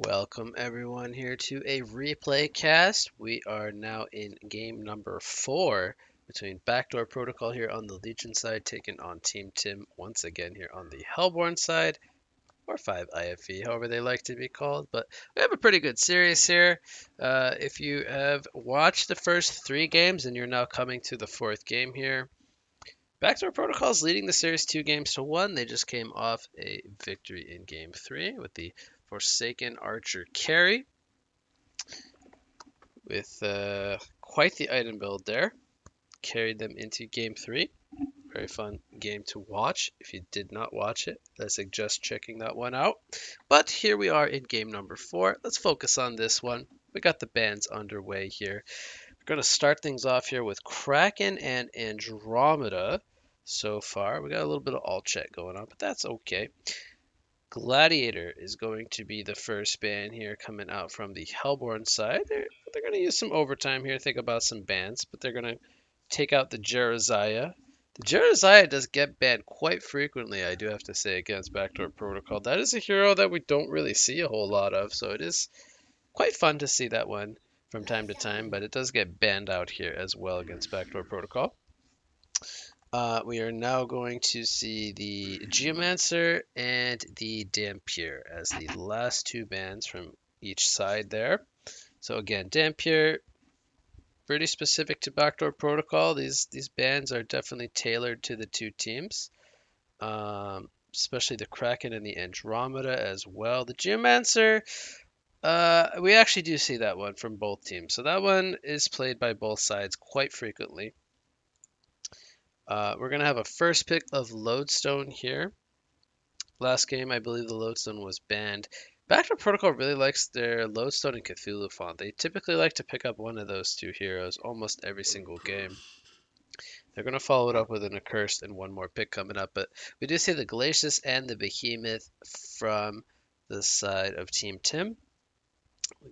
Welcome everyone here to a replay cast. We are now in game number 4 between Backdoor Protocol here on the Legion side, taking on Team Tim once again here on the Hellborn side, or 5 IFE, however they like to be called. But we have a pretty good series here. If you have watched the first 3 games and you're now coming to the 4th game here, Backdoor Protocol is leading the series 2-1. They just came off a victory in game 3 with the Forsaken Archer carry with quite the item build there. Carried them into game 3. Very fun game to watch. If you did not watch it, I suggest checking that one out. But here we are in game number 4. Let's focus on this one. We got the bands underway here. We're going to start things off here with Kraken and Andromeda. So far, we got a little bit of alt chat going on, but that's okay. Gladiator is going to be the first band here coming out from the Hellborn side. They're going to use some overtime here, think about some bans, but they're going to take out the Jeruziah. The Jeruziah does get banned quite frequently, I do have to say, against Backdoor Protocol. That is a hero that we don't really see a whole lot of, so it is quite fun to see that one from time to time, but it does get banned out here as well against Backdoor Protocol. We are now going to see the Geomancer and the Dampier as the last 2 bans from each side there. So again, Dampier, pretty specific to Backdoor Protocol. These bans are definitely tailored to the 2 teams, especially the Kraken and the Andromeda as well. The Geomancer, we actually do see that one from both teams. So that one is played by both sides quite frequently. We're going to have a first pick of Lodestone here. Last game, I believe the Lodestone was banned. Backdoor Protocol really likes their Lodestone and Cthulhu font. They typically like to pick up one of those 2 heroes almost every single game. They're going to follow it up with an Accursed and one more pick coming up. But we do see the Glacius and the Behemoth from the side of Team Tim.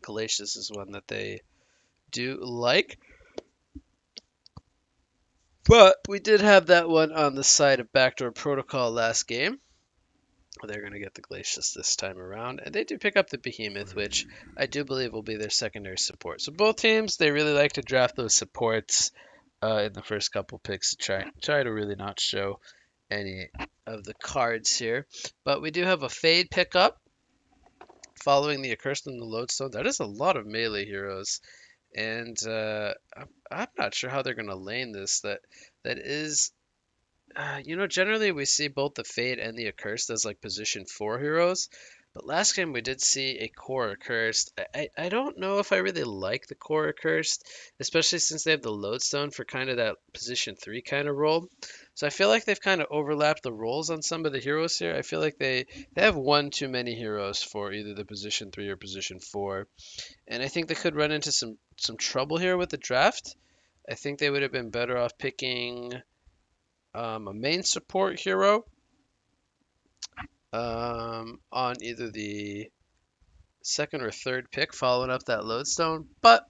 Glacius is one that they do like. But we did have that one on the side of Backdoor Protocol last game. They're going to get the Glacius this time around. And they do pick up the Behemoth, which I do believe will be their secondary support. So both teams, they really like to draft those supports in the first couple picks to try to really not show any of the cards here. But we do have a Fade pickup following the Accursed and the Lodestone. That is a lot of melee heroes. And I'm not sure how they're going to lane this. That is, generally we see both the Fade and the Accursed as like position 4 heroes. But last game we did see a Core Accursed. I don't know if I really like the Core Accursed, especially since they have the Lodestone for kind of that position 3 kind of role. So I feel like they've kind of overlapped the roles on some of the heroes here. I feel like they have one too many heroes for either the position 3 or position 4. And I think they could run into some trouble here with the draft. I think they would have been better off picking a main support hero on either the second or third pick following up that Lodestone. But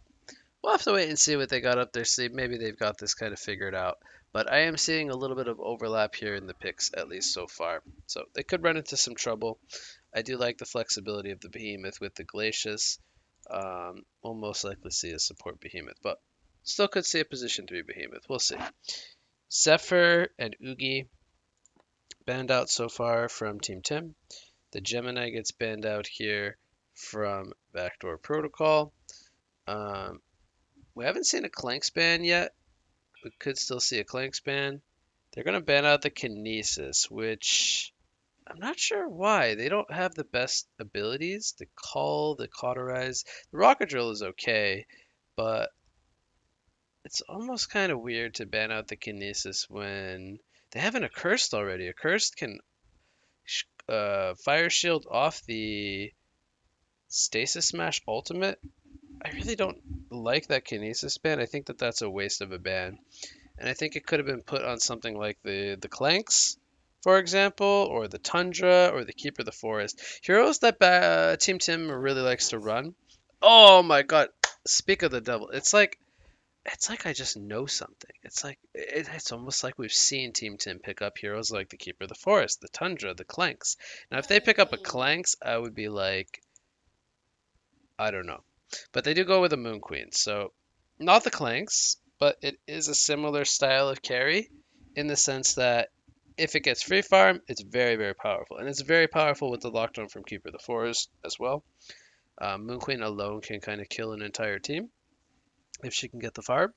we'll have to wait and see what they got up their sleeve. Maybe they've got this kind of figured out. But I am seeing a little bit of overlap here in the picks, at least so far. So they could run into some trouble. I do like the flexibility of the Behemoth with the Glacius. We'll most likely see a support Behemoth, but still could see a position 3 Behemoth. We'll see. Zephyr and Oogie banned out so far from Team Tim. The Gemini gets banned out here from Backdoor Protocol. We haven't seen a Clanks ban yet. We could still see a Clanks ban. They're going to ban out the Kinesis, which I'm not sure why. They don't have the best abilities. The Call, the Cauterize. The Rocket Drill is okay, but it's almost kind of weird to ban out the Kinesis when they have an Accursed already. Accursed can Fire Shield off the Stasis Smash Ultimate. I really don't like that Kinesis ban. I think that that's a waste of a ban. And I think it could have been put on something like the Clanks, for example, or the Tundra, or the Keeper of the Forest. Heroes that Team Tim really likes to run. Oh my god. Speak of the devil. It's like I just know something. It's almost like we've seen Team Tim pick up heroes like the Keeper of the Forest, the Tundra, the Clanks. Now, if they pick up a Clanks, I would be like, I don't know. But they do go with a Moon Queen. So not the Clanks, but it is a similar style of carry in the sense that if it gets free farm, it's very, very powerful. And it's very powerful with the lockdown from Keeper of the Forest as well. Moon Queen alone can kind of kill an entire team if she can get the farm.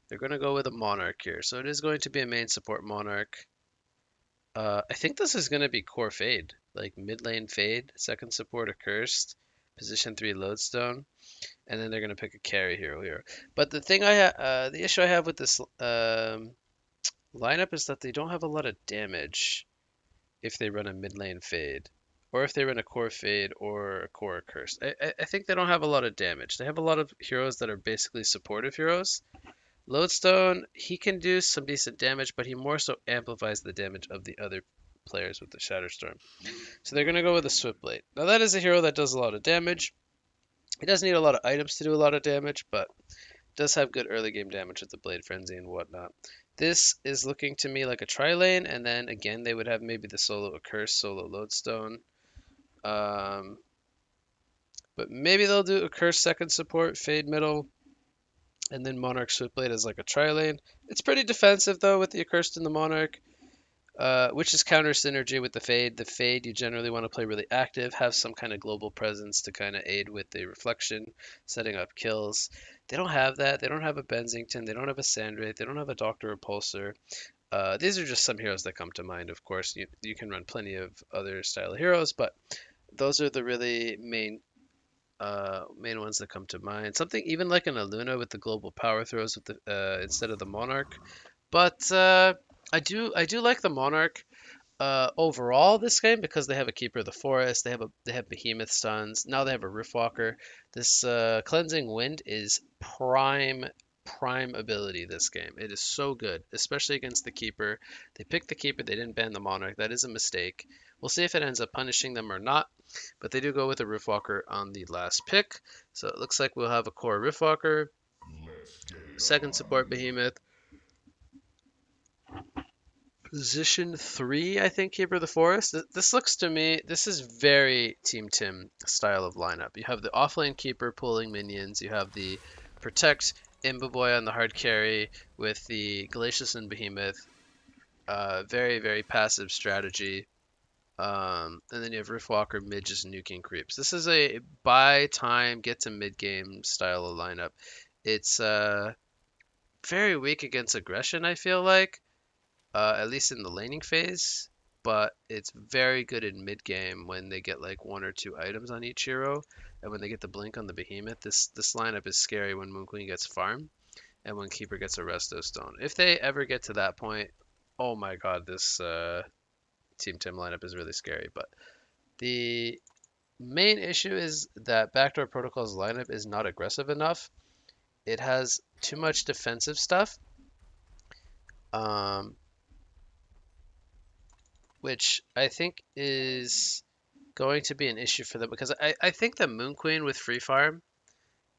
They're going to go with a Monarch here. So it is going to be a main support Monarch. I think this is going to be core Fade, like mid lane Fade, second support Accursed, position 3 Lodestone, and then they're going to pick a carry hero here. But the issue I have with this lineup is that they don't have a lot of damage if they run a mid lane Fade, or if they run a core Fade or a core Accursed. I think they don't have a lot of damage. They have a lot of heroes that are basically supportive heroes. Lodestone, he can do some decent damage, but he more so amplifies the damage of the other players with the Shatterstorm. So they're going to go with a Swiftblade. Now that is a hero that does a lot of damage. He doesn't need a lot of items to do a lot of damage, but does have good early game damage with the Blade Frenzy and whatnot. This is looking to me like a tri-lane, and then again they would have maybe the solo Accursed, solo Lodestone. But maybe they'll do Accursed second support, Fade middle, and then Monarch Swiftblade as like a tri-lane. It's pretty defensive though with the Accursed and the Monarch, which is counter synergy with the Fade. The Fade you generally want to play really active, have some kind of global presence to kind of aid with the reflection, setting up kills. They don't have that. They don't have a Benzington. They don't have a Sandrate. They don't have a Doctor Repulsor. These are just some heroes that come to mind. Of course, you can run plenty of other style of heroes, but those are the really main ones that come to mind. Something even like an Aluna with the global power throws with the instead of the Monarch. But I do like the Monarch overall this game because they have a Keeper of the Forest, they have Behemoth stuns, now they have a Riftwalker. This Cleansing Wind is prime ability this game. It is so good, especially against the Keeper. They picked the Keeper, they didn't ban the Monarch. That is a mistake. We'll see if it ends up punishing them or not, but they do go with a Riftwalker on the last pick. So it looks like we'll have a core Riftwalker, second support Behemoth, position 3, I think, Keeper of the Forest. This looks to me, this is very Team Tim style of lineup. You have the offlane Keeper pulling minions. You have the Protect Imba on the hard carry with the Glacius and Behemoth. Very, very passive strategy. And then you have Riftwalker mid just nuking creeps. This is a buy time, get to mid game style of lineup. It's very weak against aggression, I feel like. At least in the laning phase, but it's very good in mid game when they get like 1 or 2 items on each hero, and when they get the blink on the Behemoth. This lineup is scary when Moon Queen gets farm, and when Keeper gets a Resto Stone. If they ever get to that point, oh my god, this Team Tim lineup is really scary. But the main issue is that Backdoor Protocol's lineup is not aggressive enough. It has too much defensive stuff. Which I think is going to be an issue for them because I think the Moon Queen with free farm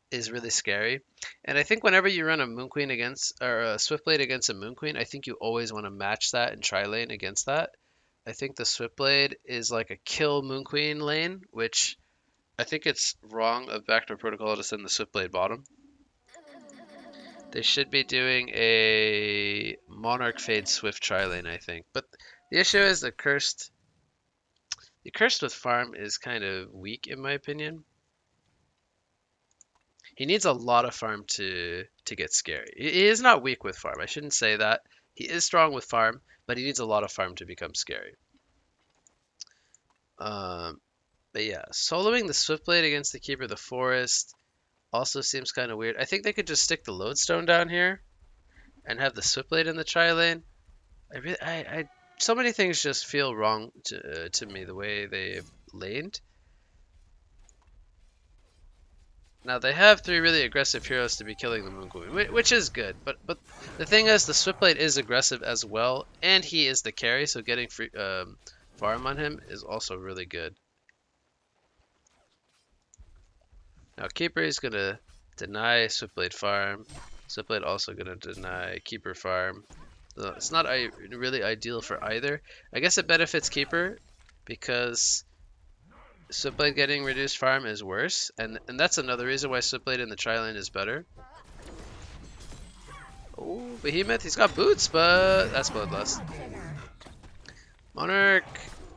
is really scary. And I think whenever you run a Moon Queen against or a Swiftblade against a Moon Queen, I think you always want to match that and try lane against that. I think the Swiftblade is like a kill Moon Queen lane, which I think it's wrong of Backdoor Protocol to send the Swiftblade bottom. They should be doing a Monarch Fade Swift tri lane, I think. But the issue is the Cursed with farm is kind of weak in my opinion. He needs a lot of farm to get scary. He is not weak with farm. I shouldn't say that. He is strong with farm, but he needs a lot of farm to become scary. But yeah, soloing the Swiftblade against the Keeper of the Forest also seems kind of weird. I think they could just stick the Lodestone down here and have the Swiftblade in the tri lane. So many things just feel wrong to me the way they've laned. Now they have 3 really aggressive heroes to be killing the Moon Queen, which is good. But the thing is, the Swiftblade is aggressive as well, and he is the carry, so getting free farm on him is also really good. Now Keeper is gonna deny Swiftblade farm. Swiftblade also gonna deny Keeper farm. So it's not really ideal for either. I guess it benefits Keeper because Switchblade getting reduced farm is worse, and that's another reason why Switchblade in the tri-lane is better. Oh, Behemoth, he's got boots, but that's Bloodlust. Monarch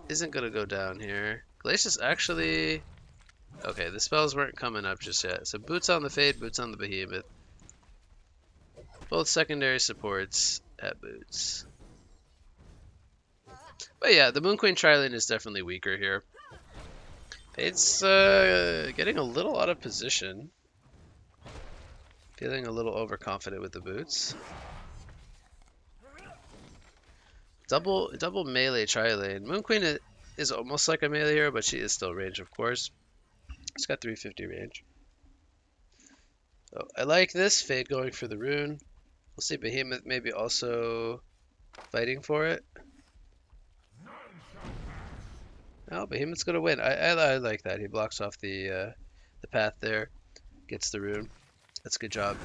isn't gonna go down here. Glacius actually... Okay, the spells weren't coming up just yet. So boots on the Fade, boots on the Behemoth. Both secondary supports at boots. But yeah, the Moon Queen tri-lane is definitely weaker here. Fade's getting a little out of position. Feeling a little overconfident with the boots. Double melee tri-lane. Moon Queen is almost like a melee hero, but she is still range, of course. She's got 350 range. So I like this. Fade going for the rune. We'll see Behemoth maybe also fighting for it. Oh, Behemoth's gonna win. I like that. He blocks off the path there. Gets the rune. That's a good job.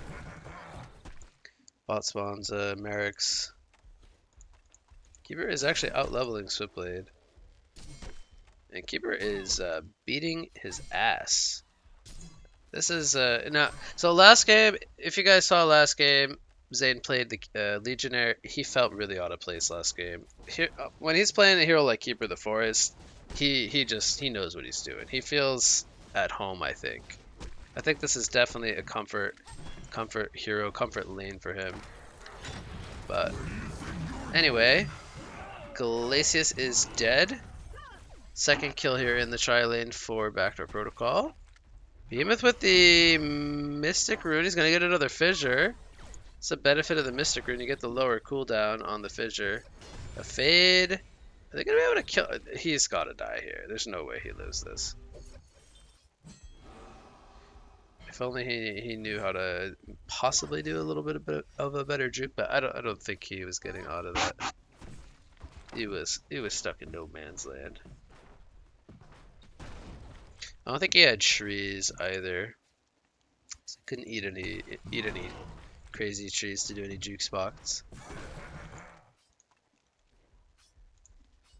Bot spawns Merrick's. Keeper is actually out-leveling Switchblade. And Keeper is beating his ass. This is, now, so last game, if you guys saw last game, Zane played the Legionnaire. He felt really out of place last game. When he's playing a hero like Keeper the Forest, he knows what he's doing. He feels at home, I think. I think this is definitely a comfort hero, comfort lane for him. But anyway, Glacius is dead. Second kill here in the tri-lane for Backdoor Protocol. Behemoth with the Mystic Rune. He's going to get another Fissure. It's the benefit of the Mystic Rune. You get the lower cooldown on the Fissure. A Fade. Are they going to be able to kill? He's got to die here. There's no way he lives this. If only he knew how to possibly do a little bit of a better juke, but I don't think he was getting out of that. He was stuck in no man's land. I don't think he had trees either. So he couldn't eat any crazy trees to do any juke spots.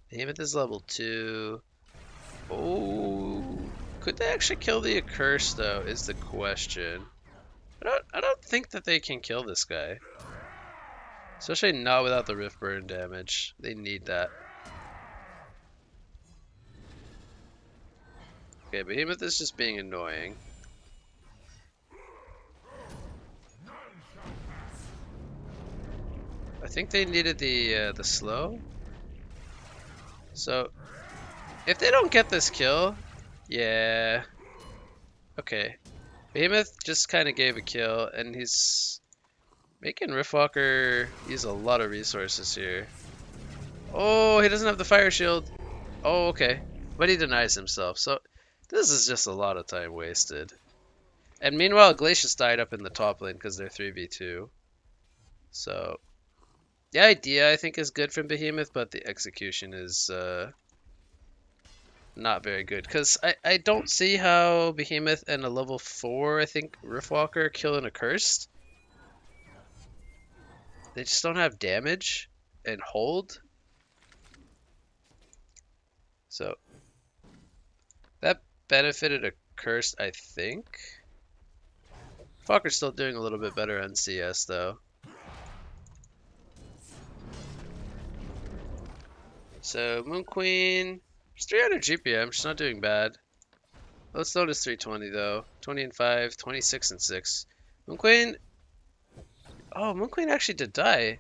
Behemoth is level 2. Oh, could they actually kill the Accursed though? Is the question. I don't think that they can kill this guy, especially not without the Rift Burn damage. They need that. Okay, Behemoth is just being annoying. I think they needed the slow. So if they don't get this kill, yeah. Okay. Behemoth just kind of gave a kill, and he's making Riftwalker use a lot of resources here. Oh, he doesn't have the fire shield. Oh, okay. But he denies himself, so this is just a lot of time wasted. And meanwhile, Glacius died up in the top lane because they're 3v2. So the idea, I think, is good from Behemoth, but the execution is not very good. Because I don't see how Behemoth and a level 4, I think, Riftwalker kill an Accursed. They just don't have damage and hold. So that benefited Accursed, I think. Riftwalker's still doing a little bit better on CS, though. So Moon Queen, she's 300 GPM. She's not doing bad. Lodestone is 320 though. 20 and 5, 26 and 6. Moon Queen. Oh, Moon Queen actually did die.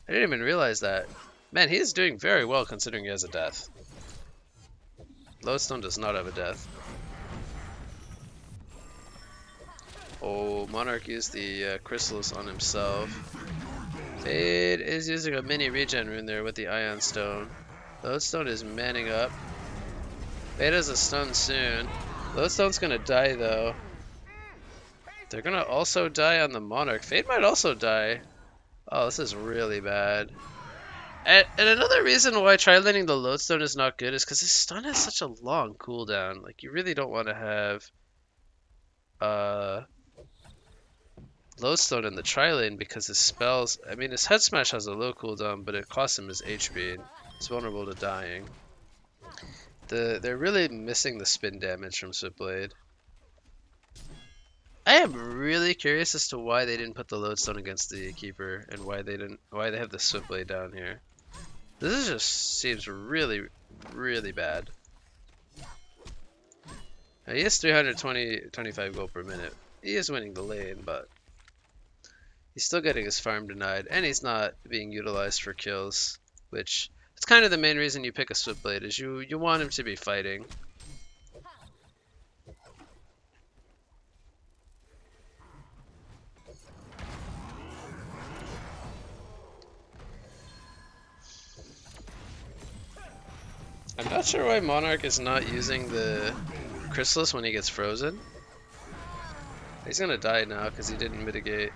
I didn't even realize that. Man, he is doing very well considering he has a death. Lodestone does not have a death. Oh, Monarch used the Chrysalis on himself. Fade is using a mini regen rune there with the Ion Stone. Lodestone is manning up. Fade has a stun soon. Lodestone's gonna die though. They're gonna also die on the Monarch. Fade might also die. Oh, this is really bad. And another reason why tri-laning the Lodestone is not good is because his stun has such a long cooldown. Like, you really don't want to have Lodestone in the tri-lane because his spells... I mean, his Head Smash has a low cooldown, but it costs him his HP. And he's vulnerable to dying. They're really missing the spin damage from Switchblade. I am really curious as to why they didn't put the lodestone against the keeper and why they have the Switchblade down here. This just seems really, really bad. Now, he has 25 gold per minute. He is winning the lane, but he's still getting his farm denied, and he's not being utilized for kills, which it's kind of the main reason you pick a Switchblade, is you want him to be fighting. I'm not sure why Monarch is not using the Chrysalis when he gets frozen. He's gonna die now because he didn't mitigate.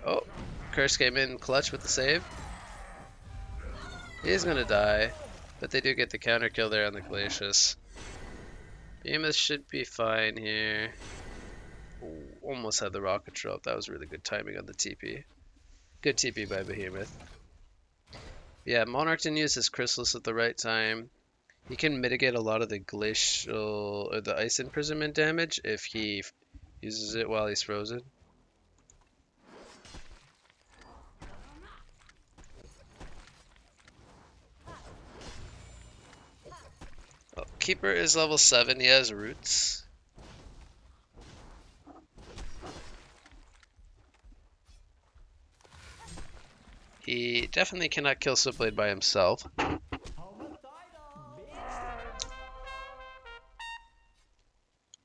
Oh, Curse came in clutch with the save. He is gonna die, but they do get the counter kill there on the Glacius. Behemoth should be fine here. Ooh, almost had the rocket drop. That was really good timing on the TP. Good TP by Behemoth. Yeah, Monarch didn't use his Chrysalis at the right time. He can mitigate a lot of the glacial or the ice imprisonment damage if he uses it while he's frozen. Oh, Keeper is level 7. He has roots. He definitely cannot kill Switchblade by himself.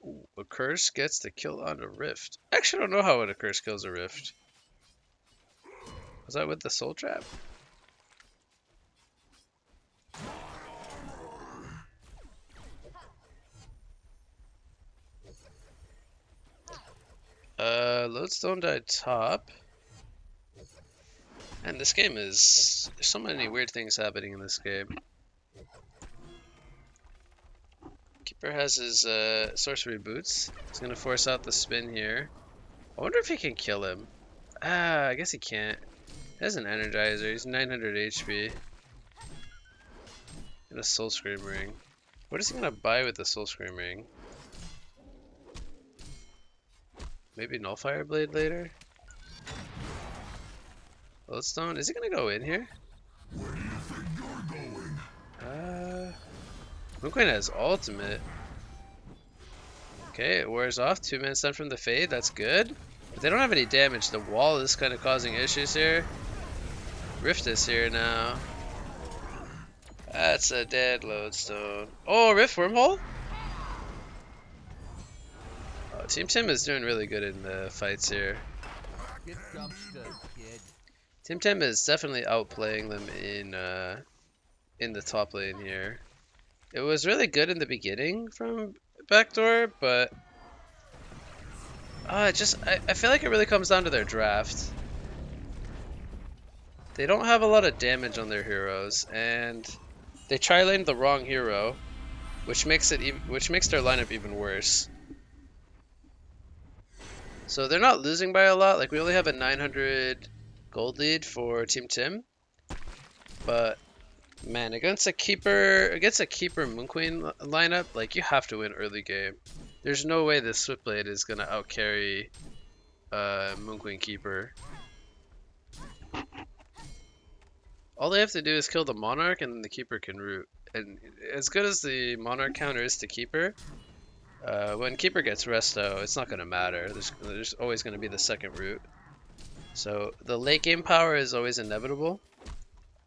Ooh, a curse gets the kill on a rift. I actually don't know how a curse kills a rift. Was that with the soul trap? Lodestone died top. And this game is... there's so many weird things happening in this game. Keeper has his sorcery boots. He's gonna force out the spin here. I wonder if he can kill him. I guess he can't. He has an energizer. He's 900 HP. And a soul scream ring. What is he gonna buy with the soul scream ring? Maybe Nullfire Blade later? Lodestone? Is he gonna go in here? Where do you think you're going? Moonqueen has ultimate. Okay, it wears off. 2-man stun from the Fade. That's good. But they don't have any damage. The wall is kind of causing issues here. Rift is here now. That's a dead Lodestone. Oh, Rift Wormhole? Oh, Team Tim is doing really good in the fights here. Team Tim is definitely outplaying them in the top lane here. It was really good in the beginning from Backdoor, but I feel like it really comes down to their draft. They don't have a lot of damage on their heroes, and they tri-laned the wrong hero, which makes their lineup even worse. So they're not losing by a lot. Like, we only have a 900 gold lead for Team Tim, but man, against a keeper Moonqueen lineup, like, you have to win early game. There's no way this Switchblade is gonna outcarry Moonqueen keeper. All they have to do is kill the Monarch, and then the keeper can root. And as good as the Monarch counter is to keeper, when keeper gets resto, it's not gonna matter. There's always gonna be the second root. So the late game power is always inevitable.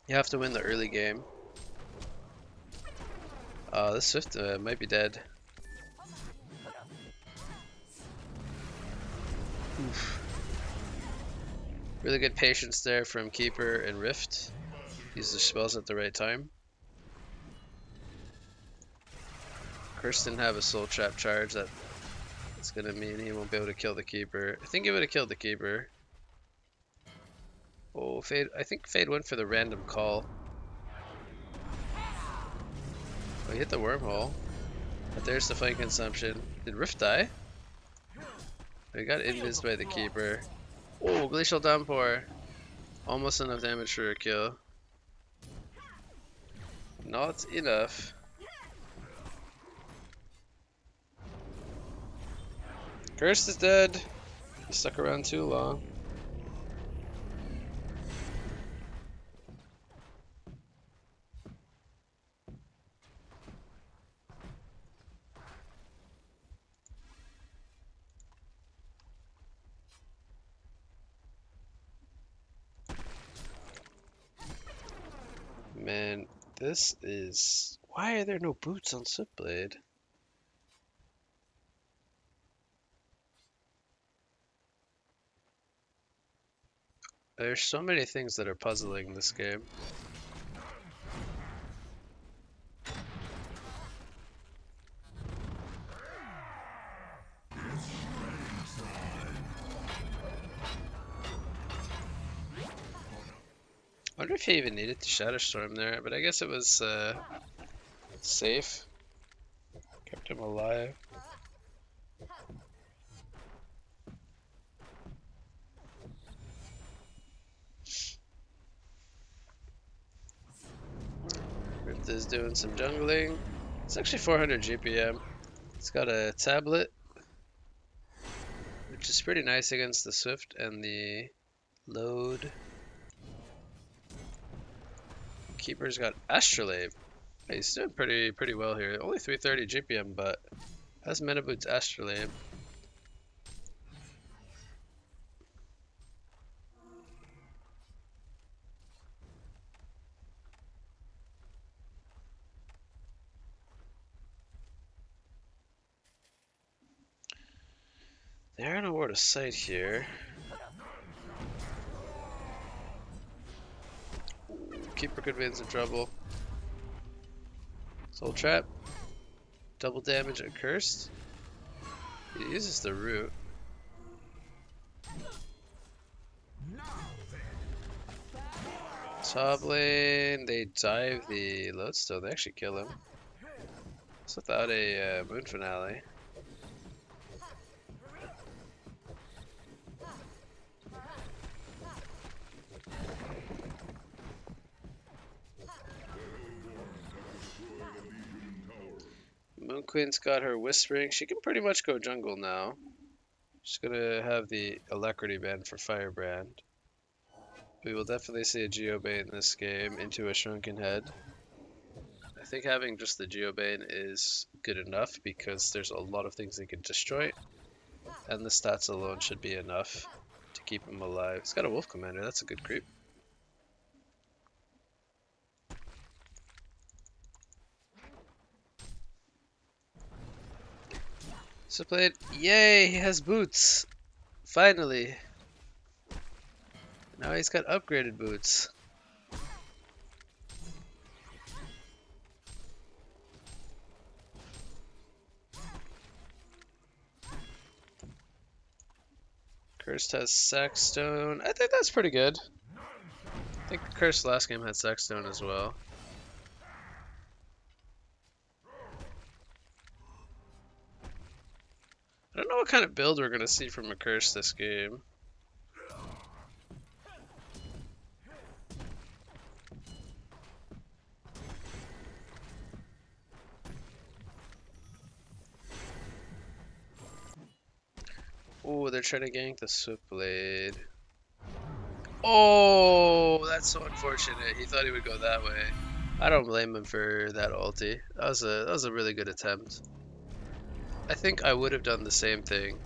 You have to win the early game. This Swift might be dead. Oof. Really good patience there from Keeper and Rift. Use their spells at the right time. Curse didn't have a soul trap charge. That's gonna mean he won't be able to kill the Keeper. I think he would have killed the Keeper. Oh, Fade. I think Fade went for the random call. Oh, he hit the wormhole. But there's the flame consumption. Did Rift die? Oh, he got invised by the Keeper. Oh, Glacial Downpour. Almost enough damage for a kill. Not enough. Cursed is dead. He stuck around too long. Man, this is... Why are there no boots on Switchblade? There's so many things that are puzzling this game. I wonder if he even needed to Shadow Storm there, but I guess it was safe. Kept him alive. Rift is doing some jungling. It's actually 400 GPM. It's got a tablet, which is pretty nice against the Swift and the load. Keeper's got Astrolabe. Hey, he's doing pretty well here. Only 330 GPM, but has Meta Boots Astrolabe. They're in a ward of sight here. Keeper could be in some trouble. Soul Trap. Double damage at Cursed. He uses the root. Top lane, they dive the Lodestone. They actually kill him. It's without a Moon Finale. Moon Queen's got her Whispering. She can pretty much go jungle now. She's gonna have the Alacrity ban for Firebrand. We will definitely see a Geobane in this game into a Shrunken Head. I think having just the Geobane is good enough because there's a lot of things they can destroy. And the stats alone should be enough to keep him alive. He's got a Wolf Commander, that's a good creep. So played, yay, he has boots. Finally. Now he's got upgraded boots. Cursed has Sackstone. I think that's pretty good. I think Cursed last game had Sackstone as well. I don't know what kind of build we're going to see from a Curse this game. Oh, they're trying to gank the Switchblade. Oh, that's so unfortunate. He thought he would go that way. I don't blame him for that ulti. That was a really good attempt. I think I would have done the same thing.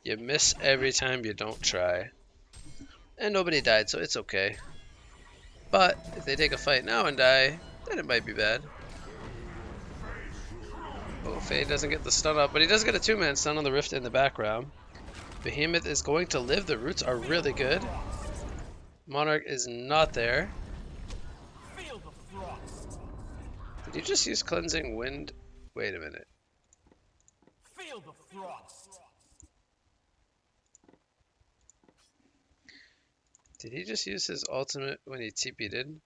You miss every time you don't try. And nobody died, so it's okay. But if they take a fight now and die, then it might be bad. Oh, Faye doesn't get the stun up, but he does get a 2-man stun on the Rift in the background. Behemoth is going to live. The roots are really good. Monarch is not there. Did you just use Cleansing Wind? Wait a minute. Feel the frost. Did he just use his ultimate when he TP'd in?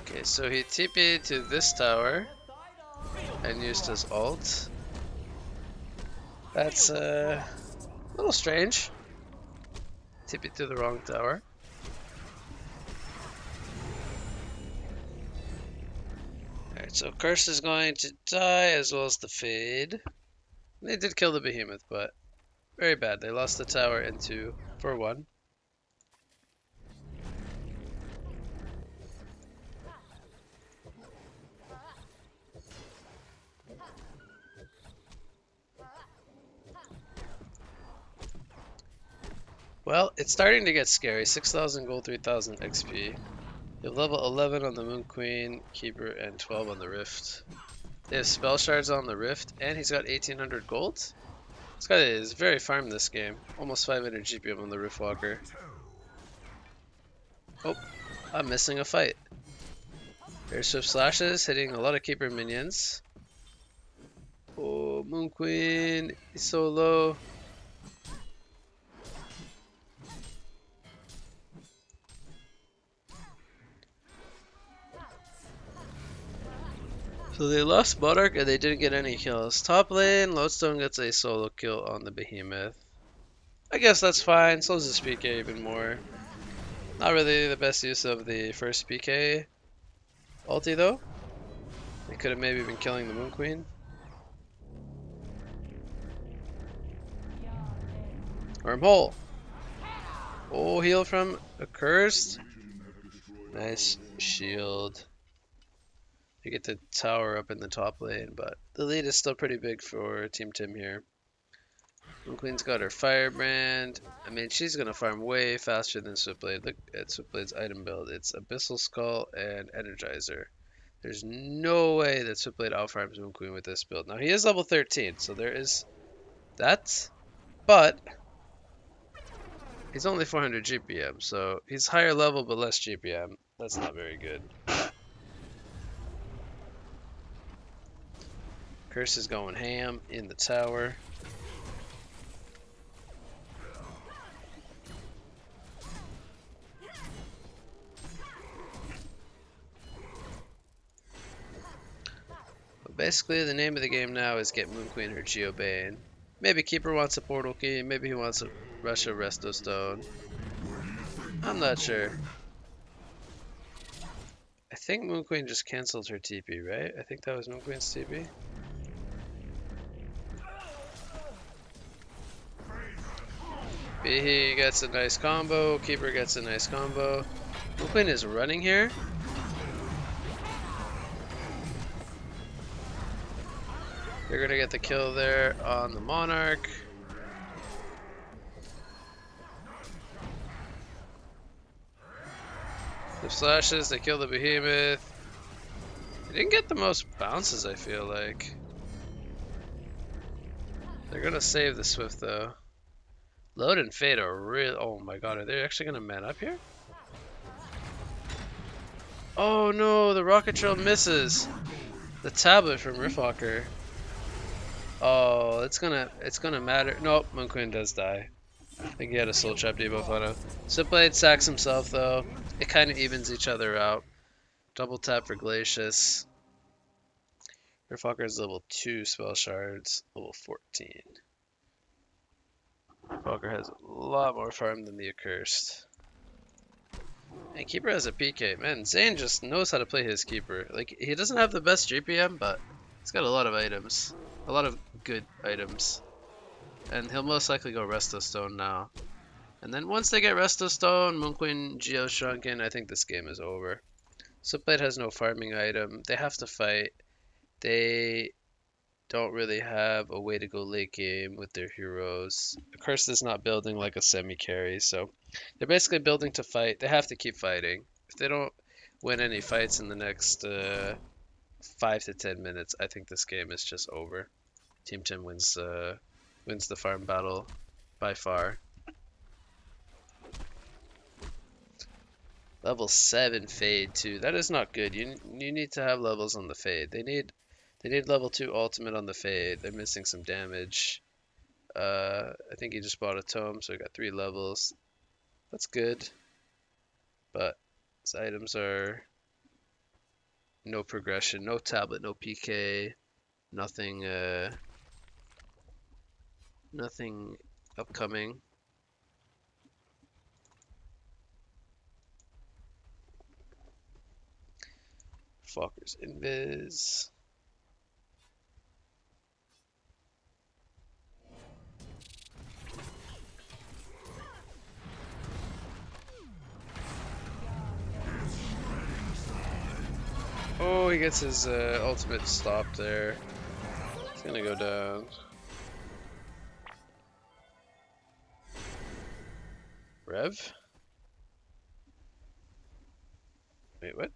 Okay, so he TP'd to this tower and used his ult. That's a little strange. Tip it to the wrong tower. Alright, so Curse is going to die as well as the Fade. They did kill the Behemoth, but very bad. They lost the tower into for 1. Well, it's starting to get scary. 6,000 gold, 3,000 XP. You have level 11 on the Moon Queen, Keeper, and 12 on the Rift. They have spell shards on the Rift, and he's got 1,800 gold. This guy is very farmed this game. Almost 500 GPM on the Riftwalker. Oh, I'm missing a fight. There's Swift Slashes hitting a lot of Keeper minions. Oh, Moon Queen is so low. So they lost Monarch and they didn't get any kills. Top lane, Lodestone gets a solo kill on the Behemoth. I guess that's fine. So does the PK even more. Not really the best use of the first PK ulti though. They could have maybe been killing the Moon Queen. Wormhole. Oh, heal from Accursed. Nice shield. You get the tower up in the top lane, but the lead is still pretty big for Team Tim here. Moon Queen's got her Firebrand. I mean, she's going to farm way faster than Swiftblade. Look at Swiftblade's item build. It's Abyssal Skull and Energizer. There's no way that Swiftblade outfarms Moon Queen with this build. Now, he is level 13, so there is that. But he's only 400 GPM, so he's higher level but less GPM. That's not very good. Curse is going ham in the tower. But basically, the name of the game now is get Moon Queen her Geobane. Maybe Keeper wants a portal key, maybe he wants a rush of Resto Stone. I'm not sure. I think Moon Queen just cancelled her TP, right? I think that was Moon Queen's TP. He gets a nice combo, Keeper gets a nice combo. Moon Queen is running here. They're gonna get the kill there on the Monarch. The slashes, they kill the Behemoth. They didn't get the most bounces, I feel like. They're gonna save the Swift though. Load and Fade are real. Oh my god, are they actually gonna man up here? Oh no, the Rocket Trail misses. The tablet from Riftwalker. Oh, it's gonna matter. Nope, Moon Queen does die. I think he had a Soul Trap debuff on him. Swiftblade sacks himself though. It kind of evens each other out. Double tap for Glacius. Riftwalker is level 2 spell shards, level 14. Riftwalker has a lot more farm than the Accursed. And Keeper has a PK. Man, Zane just knows how to play his Keeper. Like, he doesn't have the best GPM, but he's got a lot of items. A lot of good items. And he'll most likely go Resto Stone now. And then once they get Resto Stone, Moon Queen, Geo Shrunken, I think this game is over. Swiftblade has no farming item. They have to fight. They don't really have a way to go late game with their heroes. Curse is not building like a semi-carry, so they're basically building to fight. They have to keep fighting. If they don't win any fights in the next 5 to 10 minutes, I think this game is just over. Team Tim wins the farm battle by far. Level 7 Fade too. That is not good. You need to have levels on the Fade. They need level 2 ultimate on the Fade. They're missing some damage. I think he just bought a tome, so he got 3 levels. That's good. But his items are no progression, no tablet, no PK, nothing nothing upcoming. Falker's invis. Oh, he gets his ultimate stop there. He's gonna go down. Rev? Wait, what?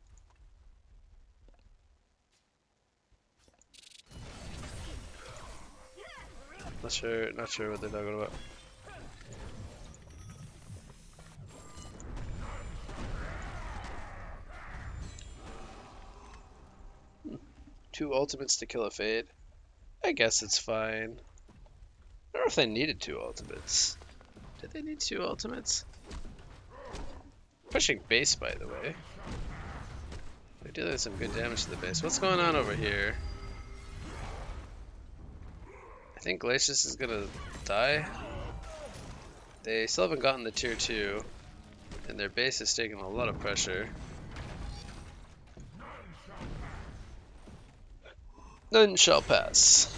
Not sure what they're talking about. Two ultimates to kill a fade. I guess it's fine. I don't know if they needed two ultimates. Did they need two ultimates? Pushing base, by the way. They're dealing some good damage to the base. What's going on over here? I think Glacius is gonna die. They still haven't gotten the tier 2, and their base is taking a lot of pressure. None shall pass.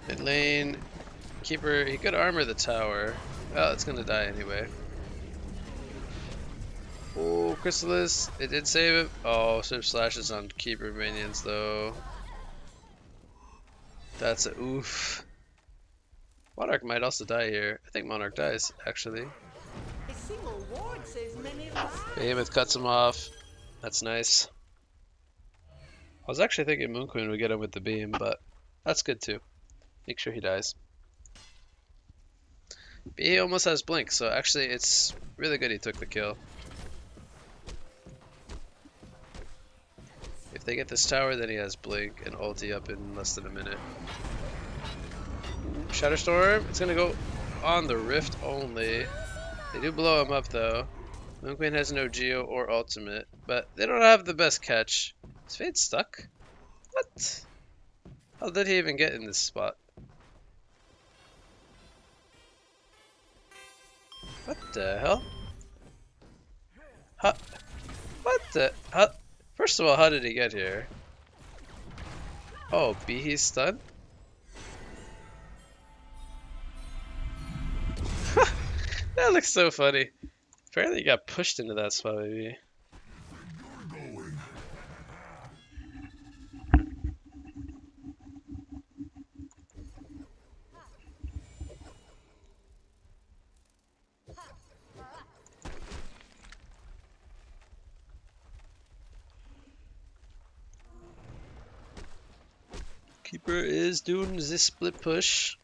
Mid lane, Keeper, he could armor the tower. Well, it's gonna die anyway. Oh, Chrysalis, it did save it. Oh, Swift Slashes on Keeper minions though. That's a oof. Monarch might also die here. I think Monarch dies, actually. Behemoth cuts him off. That's nice. I was actually thinking Moon Queen would get him with the beam, but that's good too. Make sure he dies. But he almost has blink, so actually it's really good he took the kill. If they get this tower, then he has blink and ulti up in less than a minute. Shatterstorm, it's gonna go on the rift only. They do blow him up though. Moon Queen has no Geo or ultimate, but they don't have the best catch. Is Fade stuck? What? How did he even get in this spot? What the hell? How? What the? How? First of all, how did he get here? Oh, B, he's stunned? That looks so funny. Apparently he got pushed into that spot, maybe. Keeper is doing the split push.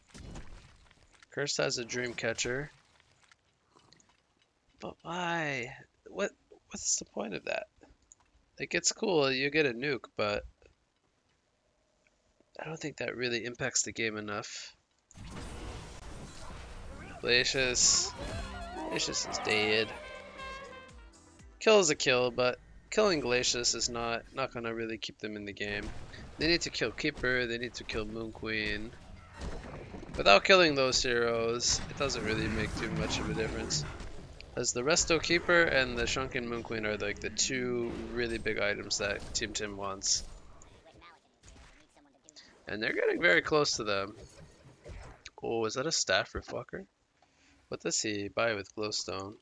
Cursed has a dream catcher. But why? What's the point of that? Like, it's cool, you get a nuke, but I don't think that really impacts the game enough. Glacius is dead. Kill is a kill, but killing Glacius is not gonna really keep them in the game. They need to kill Keeper, they need to kill Moon Queen. Without killing those heroes, it doesn't really make too much of a difference. As the Resto Keeper and the Shrunken Moon Queen are like the two really big items that Team Tim wants. And they're getting very close to them. Oh, is that a staff Riftwalker? What does he buy with Glowstone?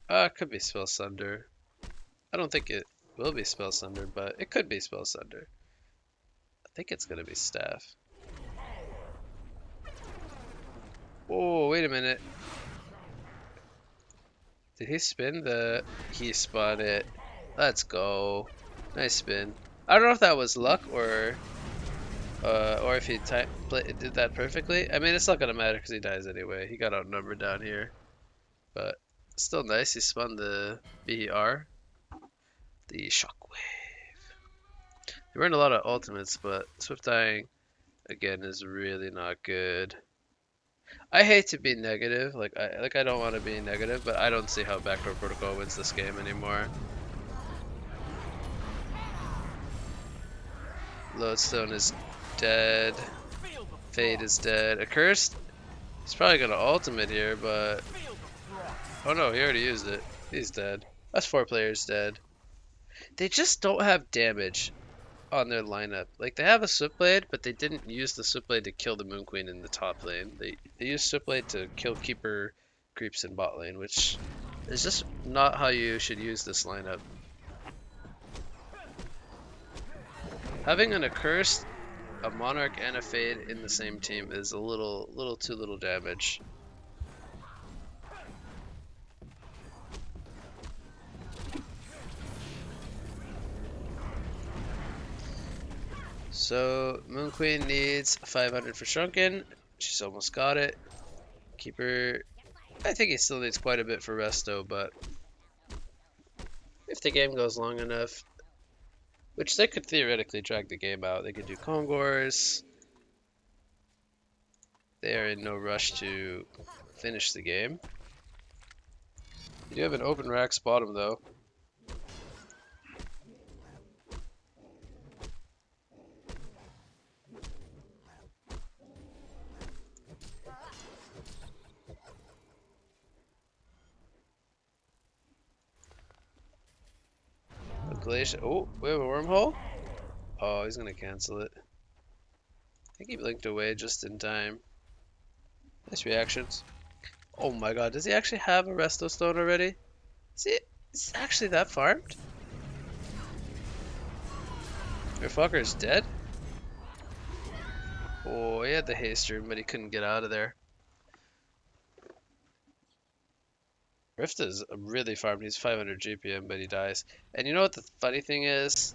It could be Spell Sunder. I don't think it will be Spell Sunder, but it could be Spell Sunder. I think it's gonna be staff. Oh, wait a minute. Did he spin the... He spun it. Let's go. Nice spin. I don't know if that was luck or if he did that perfectly. I mean, it's not gonna matter because he dies anyway. He got outnumbered down here. But still nice. He spun the BR. The Shockwave. He ran a lot of ultimates, but Swift Dying, again, is really not good. I hate to be negative, like I don't want to be negative, but I don't see how Backdoor Protocol wins this game anymore. Lodestone is dead. Fade is dead. Accursed? He's probably gonna ultimate here, but... Oh no, he already used it. He's dead. That's 4 players dead. They just don't have damage on their lineup. Like they have a Switchblade, but they didn't use the Switchblade to kill the Moon Queen in the top lane. They used Switchblade to kill Keeper creeps in bot lane, which is just not how you should use this lineup. Having an Accursed, a Monarch, and a Fade in the same team is a little too little damage. So Moon Queen needs 500 for Shrunken. She's almost got it. Keeper, I think he still needs quite a bit for Resto, but if the game goes long enough, which they could theoretically drag the game out, they could do Kongors. They are in no rush to finish the game. You do have an open Rax bottom though. Glacier. Oh, we have a wormhole? Oh, he's gonna cancel it. I think he blinked away just in time. Nice reactions. Oh my god, does he actually have a Resto Stone already? Is he actually that farmed? Your fucker's dead? Oh, he had the haste room, but he couldn't get out of there. Rift is really farmed. He's 500 GPM, but he dies. And you know what the funny thing is?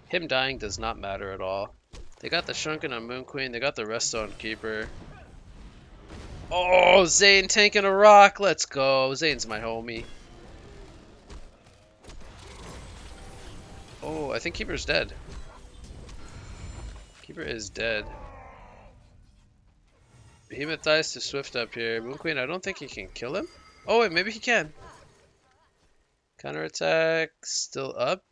Him dying does not matter at all. They got the Shrunken on Moon Queen. They got the Resto on Keeper. Oh, Zane tanking a rock. Let's go. Zane's my homie. Oh, I think Keeper's dead. Keeper is dead. Behemoth dies to Swift up here. Moon Queen, I don't think he can kill him. Oh, wait, maybe he can. Counterattack still up.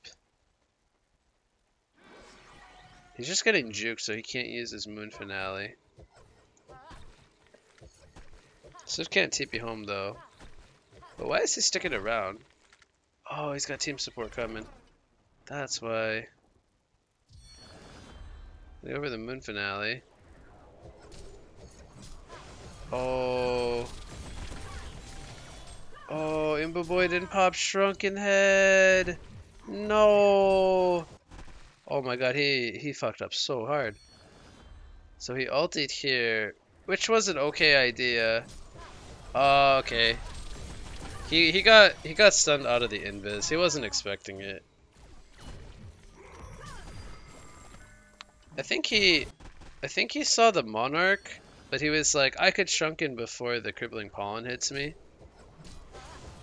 He's just getting juked, so he can't use his Moon Finale. Swift can't TP home, though. But why is he sticking around? Oh, he's got team support coming. That's why. Look over the Moon Finale. Oh. Oh, Imbo Boy didn't pop Shrunken Head. No. Oh my god, he fucked up so hard. So he ulted here, which was an okay idea. Oh, okay. He got stunned out of the invis. He wasn't expecting it. I think he saw the Monarch, but he was like, I could Shrunken before the Crippling Pollen hits me.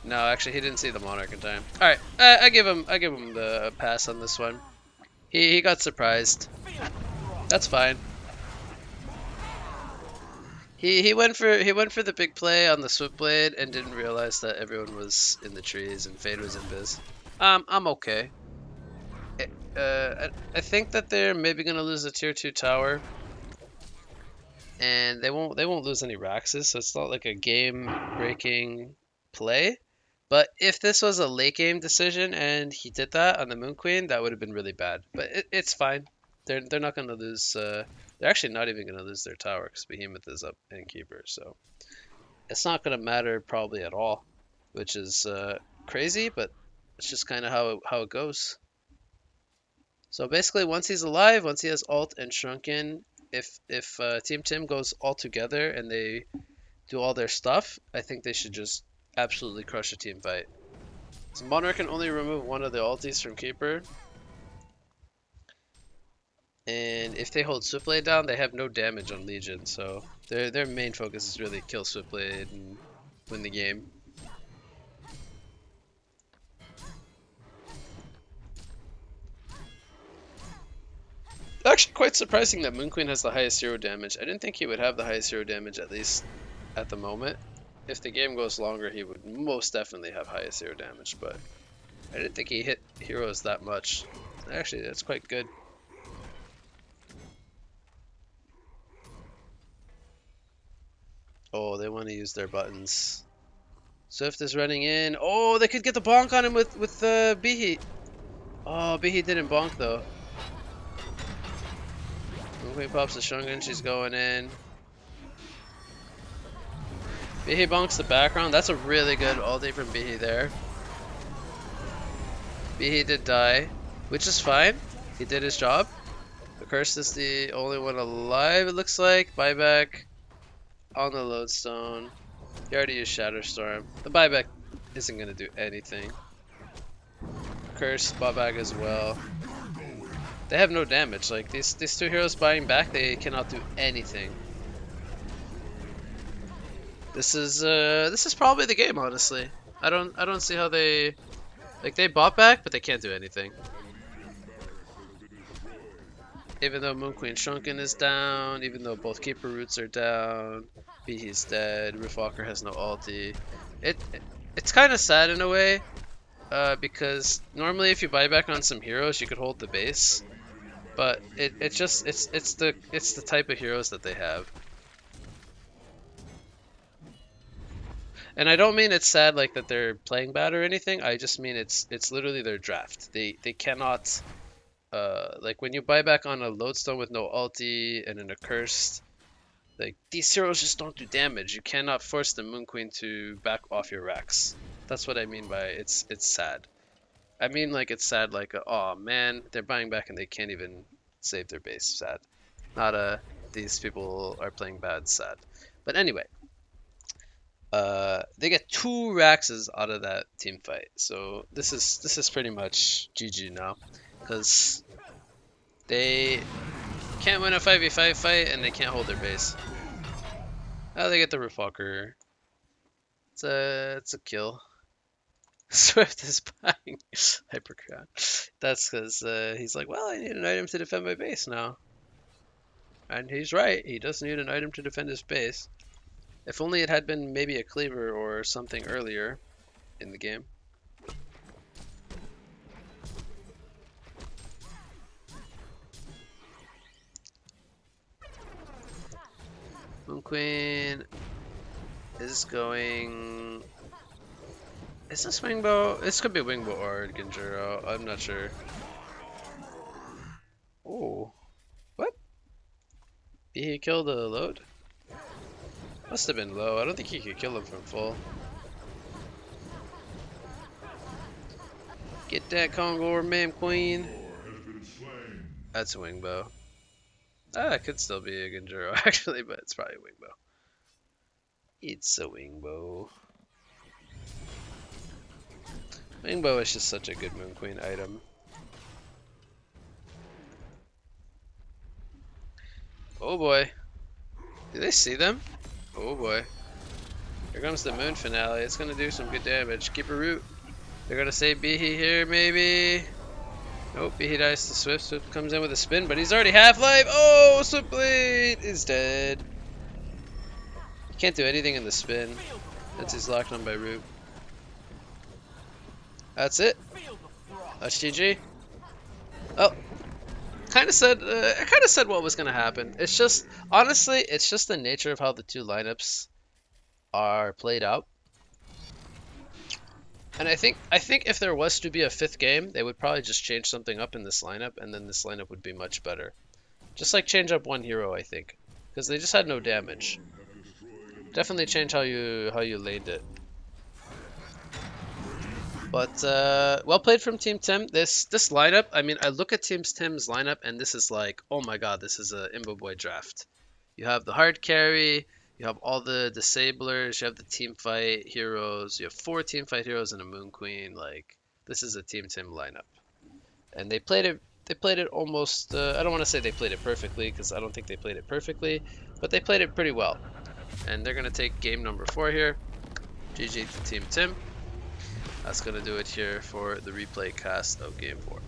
No, actually, he didn't see the Monarch in time. All right, I give him the pass on this one. He got surprised. That's fine. He went for the big play on the Switchblade and didn't realize that everyone was in the trees and Fade was in biz. I'm okay. I think that they're maybe gonna lose a tier 2 tower, and they won't lose any Raxes, so it's not like a game breaking play. But if this was a late game decision and he did that on the Moon Queen, that would have been really bad. But it's fine. They're not gonna lose. They're actually not even gonna lose their tower because Behemoth is up and Keeper, so it's not gonna matter probably at all, which is crazy, but it's just kind of how it goes. So basically, once he's alive, once he has ult and Shrunken, if Team Tim goes all together and they do all their stuff, I think they should just absolutely crush a team fight. So Monarch can only remove one of the ultis from Keeper. And if they hold Switchblade down, they have no damage on Legion, so their main focus is really kill Switchblade and win the game. Actually quite surprising that Moon Queen has the highest zero damage. I didn't think he would have the highest zero damage, at least at the moment. If the game goes longer, he would most definitely have highest zero damage, but I didn't think he hit heroes that much. Actually, that's quite good. Oh, they want to use their buttons. Swift is running in. Oh, they could get the bonk on him with B heat. Oh, but he didn't bonk though. Moon Queen pops the Shungan, she's going in. Bihi bonks the background. That's a really good ulti from Bihi there. Bihi did die, which is fine. He did his job. The curse is the only one alive, it looks like. Buyback on the lodestone. He already used Shatterstorm. The buyback isn't going to do anything. Curse, buyback as well. They have no damage. Like these two heroes buying back, they cannot do anything. This is probably the game, honestly. I don't see how they bought back, but they can't do anything. Even though Moon Queen Shrunken is down, even though both Keeper Roots are down, Bihi's dead, Riftwalker has no ulti. It's kind of sad in a way, because normally if you buy back on some heroes, you could hold the base, but it's the type of heroes that they have. And I don't mean it's sad like that they're playing bad or anything. I just mean it's literally their draft. They cannot like when you buy back on a lodestone with no ulti and an accursed, like these heroes just don't do damage. You cannot force the Moon Queen to back off your racks. That's what I mean by it's sad. I mean like it's sad like oh man, they're buying back and they can't even save their base. Sad. Not these people are playing bad. Sad. But anyway. They get 2 Raxes out of that team fight, so this is pretty much GG now, because they can't win a 5v5 fight and they can't hold their base. Oh, they get the Riftwalker. It's a kill. Swift is buying Hypercrown. That's because he's like, well, I need an item to defend my base now, and he's right. He does need an item to defend his base. If only it had been maybe a cleaver or something earlier in the game. Moon Queen is going... Is this Wingbow? This could be Wingbow or Genjuro. I'm not sure. Oh. What? He killed the load? Must have been low. I don't think he could kill him from full. Get that Kongor, ma'am queen. That's a Wingbow. Ah, it could still be a Genjuro actually, but it's probably a Wingbow. It's a Wingbow. Wingbow is just such a good Moon Queen item. Oh boy. Do they see them? Oh boy. Here comes the Moon Finale. It's gonna do some good damage. Keep a root. They're gonna save Bihi here, maybe. Nope, Bihi dies to Swift. Swift comes in with a spin, but he's already half-life. Oh, Swiftblade is dead. He can't do anything in the spin. That's he's locked on by root. That's it. That's GG. Oh. I kind of said what was gonna happen. It's just honestly, it's just the nature of how the two lineups are played out. And I think if there was to be a 5th game, they would probably just change something up in this lineup, and then this lineup would be much better. Just like change up one hero, I think, because they just had no damage. Definitely change how you laned it. But well played from Team Tim. This lineup, I mean, I look at Team Tim's lineup and this is like, oh my god, this is a Imbo Boy draft. You have the hard carry, you have all the disablers, you have the team fight heroes, you have 4 team fight heroes and a Moon Queen. Like, this is a Team Tim lineup. And they played it almost, I don't want to say they played it perfectly, because I don't think they played it perfectly, but they played it pretty well. And they're going to take game number 4 here. GG to Team Tim. That's going to do it here for the replay cast of Game 4.